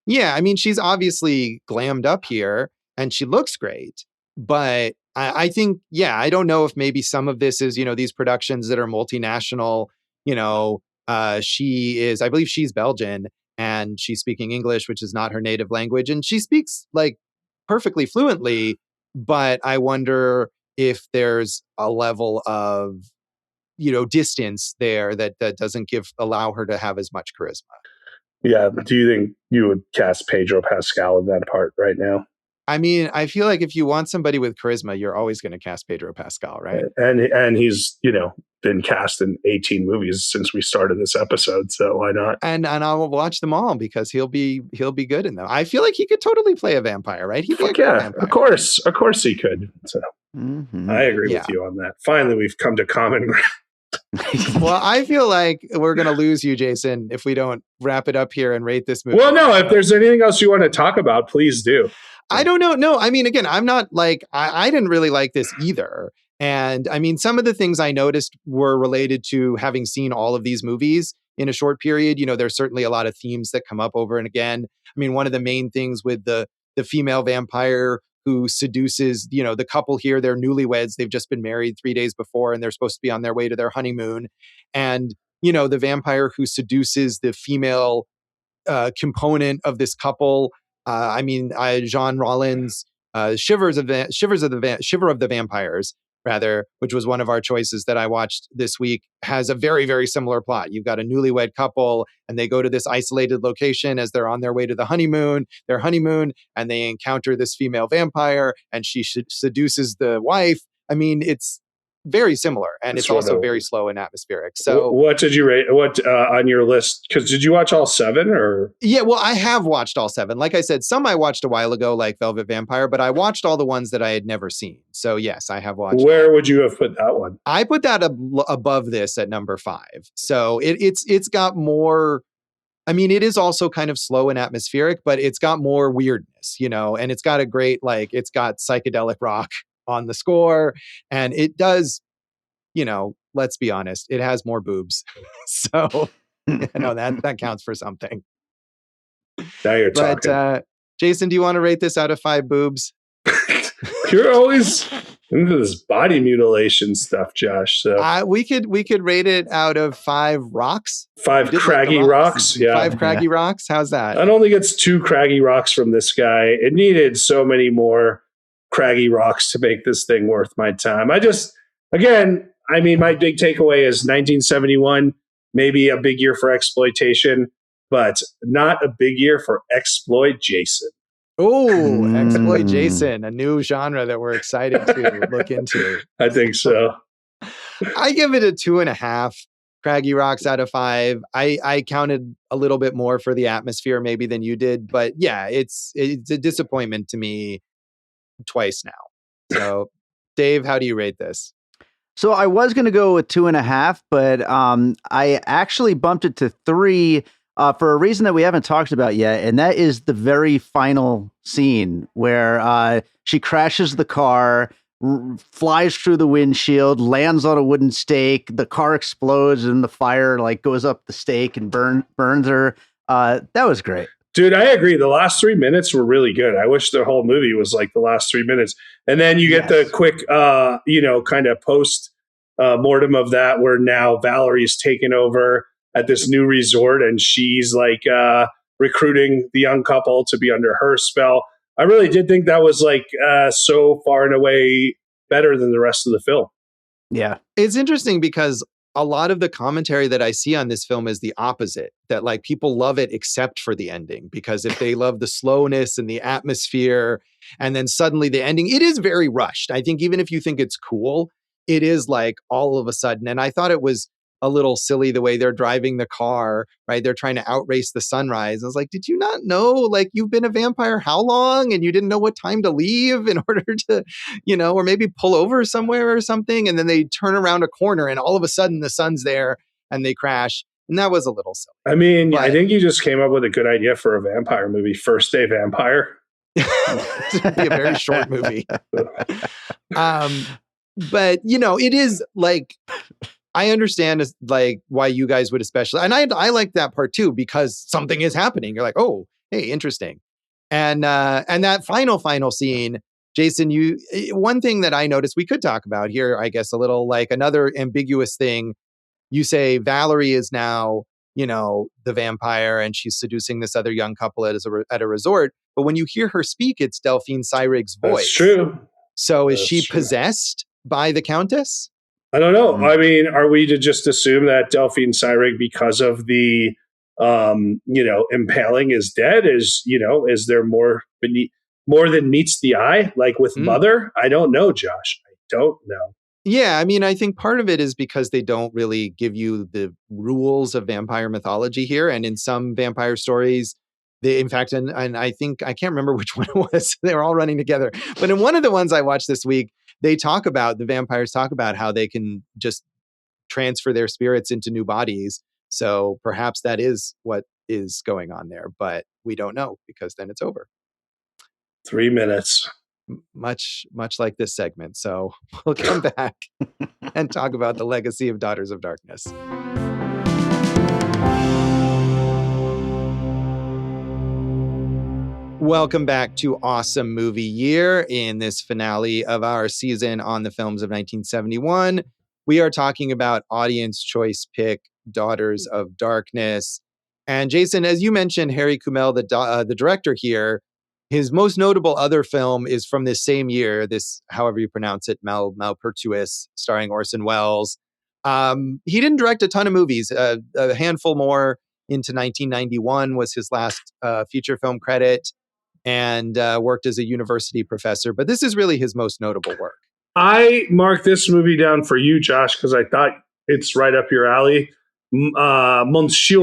Yeah, I mean, she's obviously glammed up here and she looks great, but I think, I don't know if maybe some of this is, these productions that are multinational, I believe she's Belgian and she's speaking English, which is not her native language. And she speaks like perfectly fluently, but I wonder if there's a level of, distance there that doesn't allow her to have as much charisma. Yeah. Do you think you would cast Pedro Pascal in that part right now? I mean, I feel like if you want somebody with charisma, you're always going to cast Pedro Pascal, right? And he's, been cast in 18 movies since we started this episode, so why not? And I'll watch them all because he'll be good in them. I feel like he could totally play a vampire, right? Vampire. Of course he could. So I agree with you on that. Finally, we've come to common ground. Well, I feel like we're going to lose you, Jason, if we don't wrap it up here and rate this movie. Well, no, if there's anything else you want to talk about, please do. I don't know. No, I mean, again, I'm not like, I didn't really like this either. And I mean, some of the things I noticed were related to having seen all of these movies in a short period. There's certainly a lot of themes that come up over and again. I mean, one of the main things with the female vampire who seduces, the couple here, they're newlyweds. They've just been married 3 days before and they're supposed to be on their way to their honeymoon. And, the vampire who seduces the female component of this couple. Jean Rollins' Shiver of the Vampires, rather, which was one of our choices that I watched this week, has a very, very similar plot. You've got a newlywed couple and they go to this isolated location as they're on their way to their honeymoon, and they encounter this female vampire and she seduces the wife. I mean, it's very similar, and it's also very slow and atmospheric. So what did you rate? What on your list? Because did you watch all 7 or? Yeah, well, I have watched all 7. Like I said, some I watched a while ago, like Velvet Vampire, but I watched all the ones that I had never seen. So yes, I have watched. Where would you have put that one? I put that above this at number 5. So it's got more. I mean, it is also kind of slow and atmospheric, but it's got more weirdness, and it's got a great, it's got psychedelic rock on the score, and it does, let's be honest, it has more boobs. So, that counts for something. Now you're talking. Jason, do you want to rate this out of 5 boobs? You're always into this body mutilation stuff, Josh. So we could rate it out of 5 rocks. 5 craggy rocks. Yeah. 5 craggy rocks. How's that? I don't think it's 2 craggy rocks from this guy. It needed so many more craggy rocks to make this thing worth my time. My big takeaway is 1971, maybe a big year for exploitation, but not a big year for exploit Jason. Oh, exploit Jason, a new genre that we're excited to look into. I think so. I give it a 2.5 craggy rocks out of 5. I counted a little bit more for the atmosphere maybe than you did, but yeah, it's a disappointment to me twice now. So Dave, how do you rate this? So I was going to go with 2.5, but I actually bumped it to 3 for a reason that we haven't talked about yet, and that is the very final scene where she crashes the car, flies through the windshield, lands on a wooden stake, the car explodes, and the fire goes up the stake and burns her. That was great. Dude, I agree. The last 3 minutes were really good. I wish the whole movie was like the last 3 minutes. And then you get the quick, kind of post mortem of that where now Valerie's taken over at this new resort and she's recruiting the young couple to be under her spell. I really did think that was so far and away better than the rest of the film. Yeah. It's interesting because a lot of the commentary that I see on this film is the opposite, that people love it except for the ending, because if they love the slowness and the atmosphere and then suddenly the ending, it is very rushed. I think even if you think it's cool, it is all of a sudden. And I thought it was a little silly the way they're driving the car, right? They're trying to outrace the sunrise. I was like, did you not know, you've been a vampire how long and you didn't know what time to leave in order to, or maybe pull over somewhere or something. And then they turn around a corner and all of a sudden the sun's there and they crash. And that was a little silly. I mean, I think you just came up with a good idea for a vampire movie, First Day Vampire. It'd be a very short movie. But, it is I understand why you guys would especially, and I like that part too, because something is happening. You're like, oh, hey, interesting. And that final scene, Jason, one thing that I noticed we could talk about here, I guess a little another ambiguous thing. You say Valerie is now, the vampire and she's seducing this other young couple at a resort. But when you hear her speak, it's Delphine Seyrig's voice. That's true. So is she possessed by the Countess? I don't know. I mean, are we to just assume that Delphine Seyrig, because of the, impaling, is dead? Is there more than meets the eye, with Mother? I don't know, Josh. I don't know. Yeah, I mean, I think part of it is because they don't really give you the rules of vampire mythology here. And in some vampire stories, in fact, and I think, I can't remember which one it was. They were all running together. But in one of the ones I watched this week, the vampires talk about how they can just transfer their spirits into new bodies. So perhaps that is what is going on there, but we don't know because then it's over. 3 minutes. Much like this segment. So we'll come back and talk about the legacy of Daughters of Darkness. Welcome back to Awesome Movie Year. In this finale of our season on the films of 1971, we are talking about audience choice pick, Daughters of Darkness. And Jason, as you mentioned, Harry Kümel, the director here, his most notable other film is from this same year, this, however you pronounce it, Malpertuis, starring Orson Welles. He didn't direct a ton of movies, a handful more. Into 1991 was his last feature film credit, and worked as a university professor. But this is really his most notable work. I marked this movie down for you, Josh, because I thought it's right up your alley. Monsieur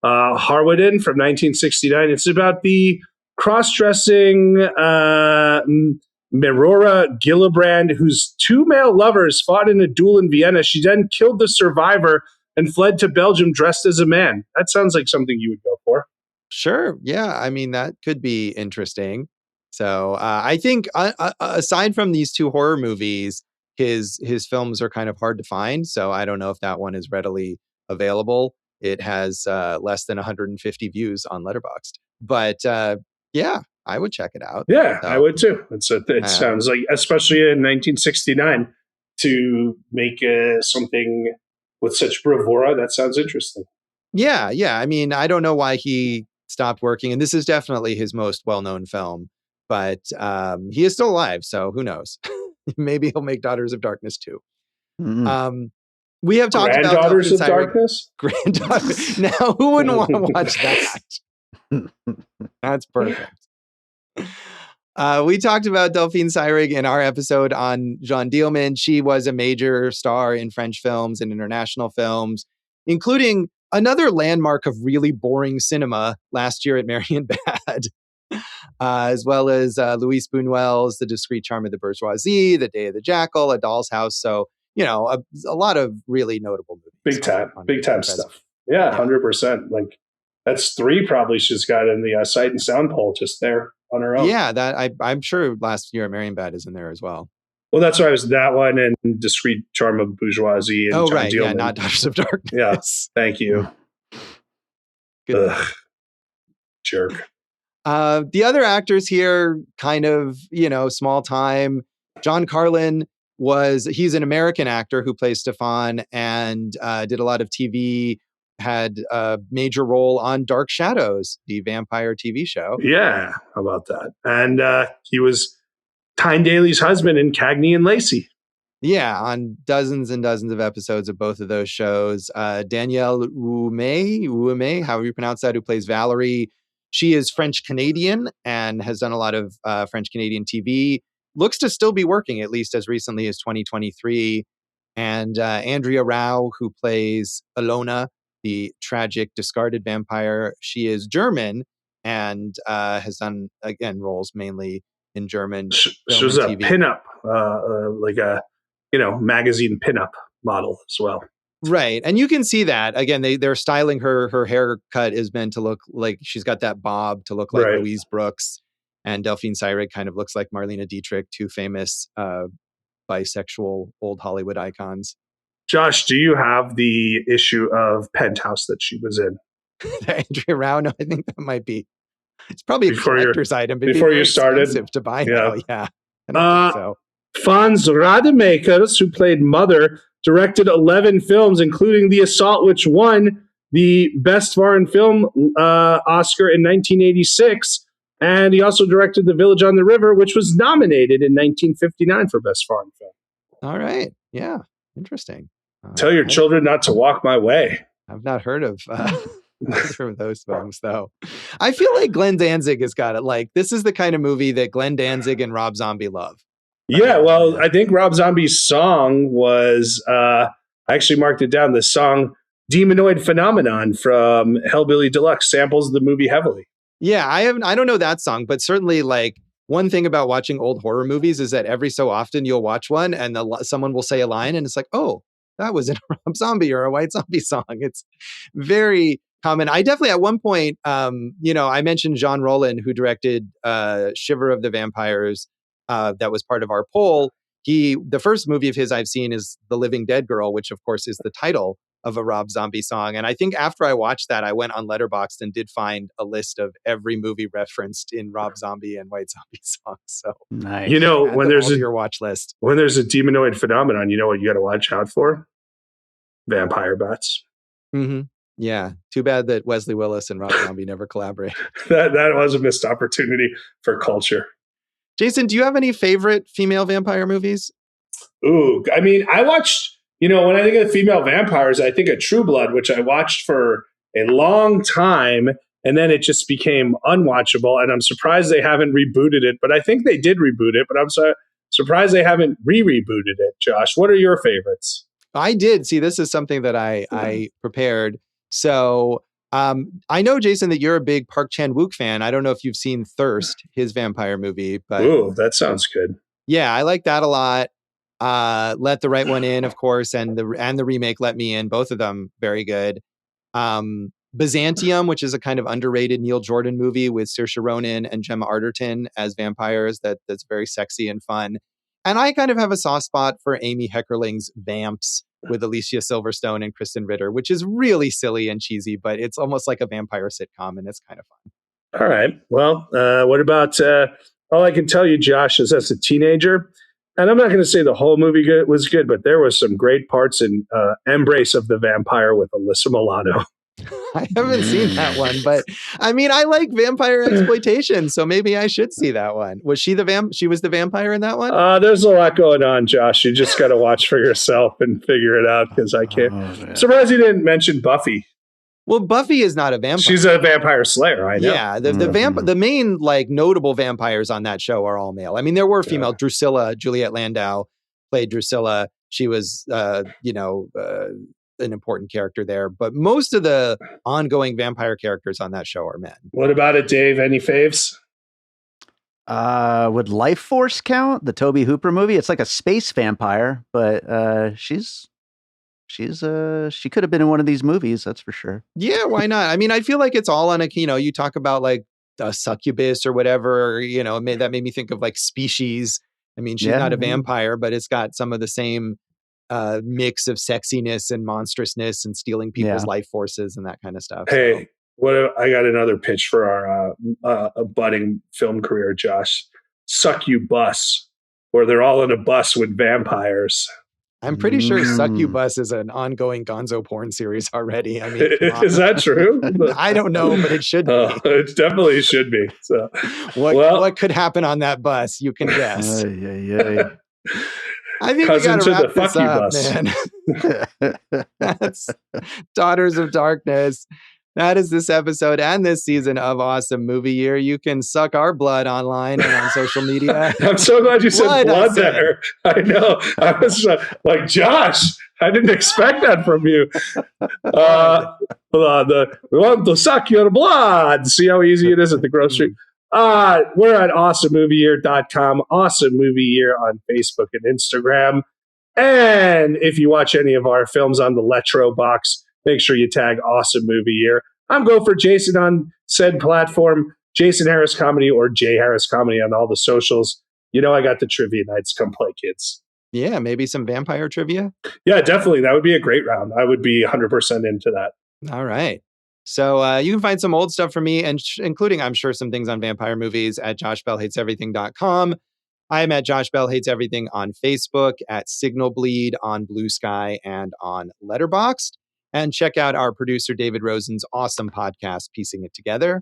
Harwedden from 1969. It's about the cross-dressing Merora Gillibrand, whose two male lovers fought in a duel in Vienna. She then killed the survivor and fled to Belgium dressed as a man. That sounds like something you would go for. Sure. Yeah. I mean, that could be interesting. So I think aside from these two horror movies, his films are kind of hard to find. So I don't know if that one is readily available. It has less than 150 views on Letterboxd. But yeah, I would check it out. Yeah, So, I would too. It sounds like, especially in 1969, to make something with such bravura, that sounds interesting. Yeah. I mean, I don't know why he stopped working. And this is definitely his most well-known film. But he is still alive, so who knows? Maybe he'll make Daughters of Darkness too. We have talked about Granddaughters of Seyrig. Darkness. Granddaughters. Now, who wouldn't want to watch that? That's perfect. We talked about Delphine Seyrig in our episode on Jeanne Dielman. She was a major star in French films and international films, including another landmark of really boring cinema last year at Marion Bad. As well as Louise Buñuel's The Discreet Charm of the Bourgeoisie, The Day of the Jackal, A Doll's House. So, a lot of really notable movies. Big time stuff. Yeah, 100%. Like, that's 3 probably she's got in the Sight and Sound poll just there on her own. Yeah, I'm sure last year Marion Bad is in there as well. Well, that's why it was that one and Discreet Charm of Bourgeoisie. And right. Dielman. Yeah, not Daughters of Darkness. Yeah, thank you. Ugh, jerk. The other actors here, kind of, small time. John Karlen he's an American actor who plays Stefan and did a lot of TV, had a major role on Dark Shadows, the vampire TV show. Yeah, how about that? And he was Tyne Daly's husband in Cagney and Lacey. Yeah, on dozens and dozens of episodes of both of those shows. Danielle Ouimet, however you pronounce that, who plays Valerie. She is French-Canadian and has done a lot of French-Canadian TV. Looks to still be working, at least as recently as 2023. And Andrea Rau, who plays Ilona, the tragic discarded vampire. She is German and has done, again, roles mainly in German. She was a pinup, like a magazine pinup model as well. Right. And you can see that. Again, they're styling her haircut is meant to look like she's got that bob to look like Louise Brooks. And Delphine Seyrig kind of looks like Marlene Dietrich, two famous bisexual old Hollywood icons. Josh, do you have the issue of Penthouse that she was in? Andrea Rau? No, I think that might be. It's probably a collector's item. Before you started. To buy now. Yeah. I don't think so. Fons Rademakers, who played Mother, directed 11 films, including The Assault, which won the Best Foreign Film Oscar in 1986. And he also directed The Village on the River, which was nominated in 1959 for Best Foreign Film. All right. Yeah. Interesting. Tell your children not to walk my way. I've not heard of those films, though. I feel like Glenn Danzig has got it. Like, this is the kind of movie that Glenn Danzig and Rob Zombie love. Yeah, well, I think Rob Zombie's song was, I actually marked it down, the song Demonoid Phenomenon from Hellbilly Deluxe samples the movie heavily. Yeah, I don't know that song, but certainly, like, one thing about watching old horror movies is that every so often you'll watch one and someone will say a line and it's like, oh, that was in a Rob Zombie or a White Zombie song. It's very common. I definitely, at one point, I mentioned Jean Rollin, who directed Shiver of the Vampires. That was part of our poll. The first movie of his I've seen is The Living Dead Girl, which of course is the title of a Rob Zombie song. And I think after I watched that, I went on Letterboxd and did find a list of every movie referenced in Rob Zombie and White Zombie songs. So nice. When there's your watch list, when there's a demonoid phenomenon, you know what you got to watch out for? Vampire bats. Mm-hmm. Yeah. Too bad that Wesley Willis and Rob Zombie never collaborate. That was a missed opportunity for culture. Jason, do you have any favorite female vampire movies? Ooh, I mean, I watched, when I think of female vampires, I think of True Blood, which I watched for a long time, and then it just became unwatchable. And I'm surprised they haven't rebooted it, but I think they did reboot it. But Surprised they haven't rebooted it, Josh. What are your favorites? I did. See, this is something that I prepared. So I know, Jason, that you're a big Park Chan-wook fan. I don't know if you've seen Thirst, his vampire movie, but ooh, that sounds good. Yeah, I like that a lot. Let the Right One In, of course, and the remake Let Me In, both of them very good. Byzantium, which is a kind of underrated Neil Jordan movie with Saoirse Ronan and Gemma Arterton as vampires, that's very sexy and fun. And I kind of have a soft spot for Amy Heckerling's Vamps with Alicia Silverstone and Kristen Ritter, which is really silly and cheesy, but it's almost like a vampire sitcom, and it's kind of fun. All right. Well, what about all I can tell you, Josh, is as a teenager, and I'm not going to say the whole movie was good, but there was some great parts in Embrace of the Vampire with Alyssa Milano. I haven't seen that one, but I mean, I like vampire exploitation, so maybe I should see that one. Was she she was the vampire in that one? There's a lot going on, Josh. You just got to watch for yourself and figure it out, because I can't. Surprised you didn't mention Buffy. Well, Buffy is not a vampire. She's a vampire slayer, I know. Yeah, the main like notable vampires on that show are all male. I mean, there were female. Drusilla, Juliette Landau played Drusilla. She was, an important character there, but most of the ongoing vampire characters on that show are men. What about it, Dave? Any faves? Would Life Force count? The Tobe Hooper movie? It's like a space vampire, but she could have been in one of these movies, that's for sure. Yeah, why not? I mean, I feel like it's all on a, you talk about like a succubus or whatever, or, that made me think of like Species. I mean, she's not a vampire, but it's got some of the same mix of sexiness and monstrousness and stealing people's life forces and that kind of stuff. Hey, I got another pitch for our budding film career, Josh. Succubus, where they're all in a bus with vampires. I'm pretty sure Succubus is an ongoing gonzo porn series already. I mean, is that true? I don't know, but it should be. It definitely should be. So, what could happen on that bus? You can guess. I think we got to wrap this up, man. That's Daughters of Darkness. That is this episode and this season of Awesome Movie Year. You can suck our blood online and on social media. I'm so glad you said blood there. I know. I was like, Josh, I didn't expect that from you. We want to suck your blood. See how easy it is at the grocery. We're at awesomemovieyear.com, Awesome Movie Year on Facebook and Instagram. And if you watch any of our films on the Letterboxd, make sure you tag Awesome Movie Year. I'm Go for Jason on said platform, Jason Harris Comedy or J Harris Comedy on all the socials. I got the trivia nights. Come play, kids. Yeah, maybe some vampire trivia. Yeah, definitely. That would be a great round. I would be 100% into that. All right. So you can find some old stuff from me, and including, I'm sure, some things on vampire movies at joshbellhateseverything.com. I'm at Josh Bell Hates Everything on Facebook, at Signal Bleed on Blue Sky, and on Letterboxd. And check out our producer, David Rosen's awesome podcast, Piecing It Together.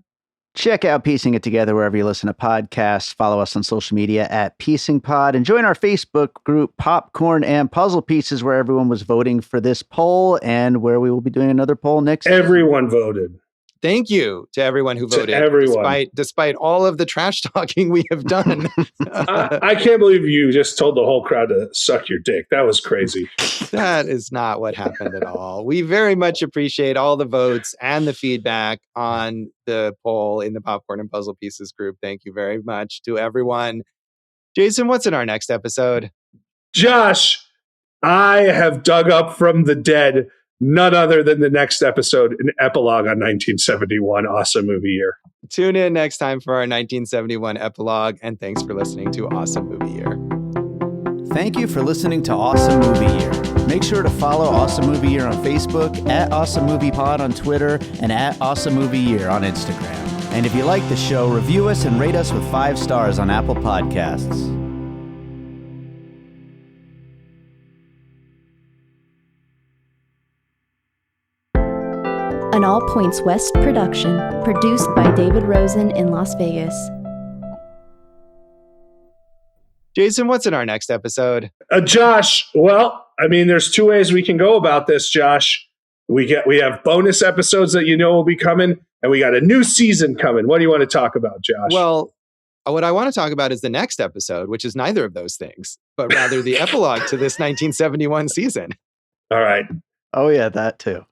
Check out Piecing It Together wherever you listen to podcasts. Follow us on social media at Piecing Pod, and join our Facebook group, Popcorn and Puzzle Pieces, where everyone was voting for this poll and where we will be doing another poll next year. Everyone voted. Thank you to everyone who voted. Despite all of the trash talking we have done. I can't believe you just told the whole crowd to suck your dick. That was crazy. That is not what happened at all. We very much appreciate all the votes and the feedback on the poll in the Popcorn and Puzzle Pieces group. Thank you very much to everyone. Jason, what's in our next episode? Josh, I have dug up from the dead none other than the next episode, an epilogue on 1971, Awesome Movie Year. Tune in next time for our 1971 epilogue, and thanks for listening to Awesome Movie Year. Thank you for listening to Awesome Movie Year. Make sure to follow Awesome Movie Year on Facebook, at Awesome Movie Pod on Twitter, and at Awesome Movie Year on Instagram. And if you like the show, review us and rate us with 5 stars on Apple Podcasts. An All Points West production, produced by David Rosen in Las Vegas. Jason, what's in our next episode? Josh, well, I mean, there's 2 ways we can go about this, Josh. We have bonus episodes that will be coming, and we got a new season coming. What do you want to talk about, Josh? Well, What I want to talk about is the next episode, which is neither of those things, but rather the epilogue to this 1971 season. All right. Oh, yeah, that too.